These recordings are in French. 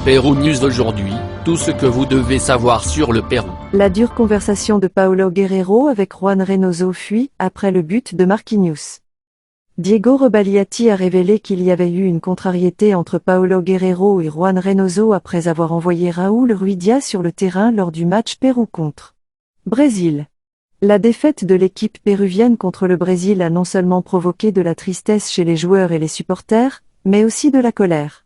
Pérou News aujourd'hui, tout ce que vous devez savoir sur le Pérou. La dure conversation de Paolo Guerrero avec Juan Reynoso fuit après le but de Marquinhos. Diego Rebagliati a révélé qu'il y avait eu une contrariété entre Paolo Guerrero et Juan Reynoso après avoir envoyé Raúl Ruidíaz sur le terrain lors du match Pérou contre Brésil. La défaite de l'équipe péruvienne contre le Brésil a non seulement provoqué de la tristesse chez les joueurs et les supporters, mais aussi de la colère.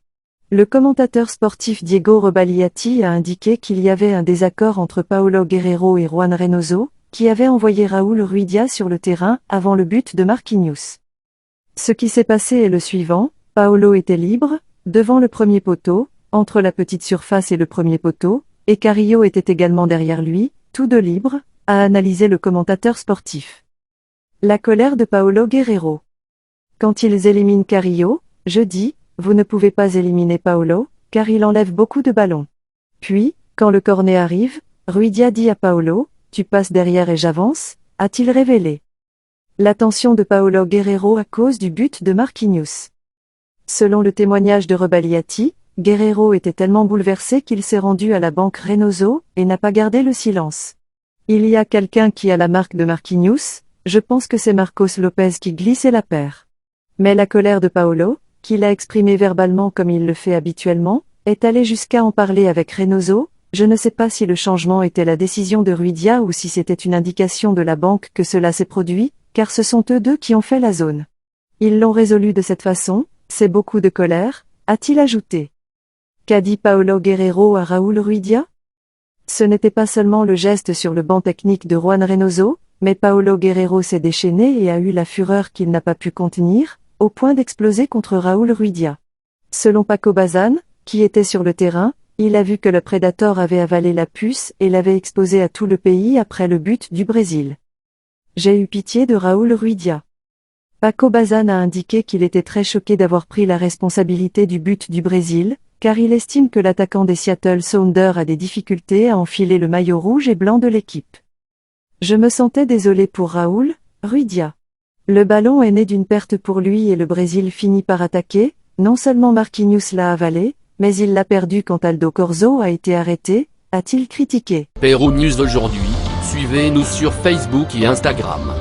Le commentateur sportif Diego Rebagliati a indiqué qu'il y avait un désaccord entre Paolo Guerrero et Juan Reynoso, qui avaient envoyé Raúl Ruidíaz sur le terrain avant le but de Marquinhos. Ce qui s'est passé est le suivant: Paolo était libre, devant le premier poteau, entre la petite surface et le premier poteau, et Carrillo était également derrière lui, tous deux libres, a analysé le commentateur sportif. La colère de Paolo Guerrero. Quand ils éliminent Carrillo, je dis: vous ne pouvez pas éliminer Paolo, car il enlève beaucoup de ballons. Puis, quand le corner arrive, Ruidíaz dit à Paolo: tu passes derrière et j'avance, a-t-il révélé. L'attention de Paolo Guerrero à cause du but de Marquinhos. Selon le témoignage de Rebagliati, Guerrero était tellement bouleversé qu'il s'est rendu à la banque Reynoso, et n'a pas gardé le silence. Il y a quelqu'un qui a la marque de Marquinhos, je pense que c'est Marcos Lopez qui glissait la paire. Mais la colère de Paolo, qu'il a exprimée verbalement comme il le fait habituellement, est allée jusqu'à en parler avec Reynoso. Je ne sais pas si le changement était la décision de Ruidíaz ou si c'était une indication de la banque que cela s'est produit, car ce sont eux deux qui ont fait la zone. Ils l'ont résolu de cette façon, c'est beaucoup de colère, a-t-il ajouté. Qu'a dit Paolo Guerrero à Raúl Ruidíaz? Ce n'était pas seulement le geste sur le banc technique de Juan Reynoso, mais Paolo Guerrero s'est déchaîné et a eu la fureur qu'il n'a pas pu contenir, au point d'exploser contre Raúl Ruidíaz. Selon Paco Bazán, qui était sur le terrain, il a vu que le Predator avait avalé la puce et l'avait exposé à tout le pays après le but du Brésil. J'ai eu pitié de Raúl Ruidíaz. Paco Bazán a indiqué qu'il était très choqué d'avoir pris la responsabilité du but du Brésil, car il estime que l'attaquant des Seattle Sounders a des difficultés à enfiler le maillot rouge et blanc de l'équipe. Je me sentais désolé pour Raúl Ruidíaz. Le ballon est né d'une perte pour lui et le Brésil finit par attaquer, non seulement Marquinhos l'a avalé, mais il l'a perdu quand Aldo Corzo a été arrêté, a-t-il critiqué. Pérou News aujourd'hui, suivez-nous sur Facebook et Instagram.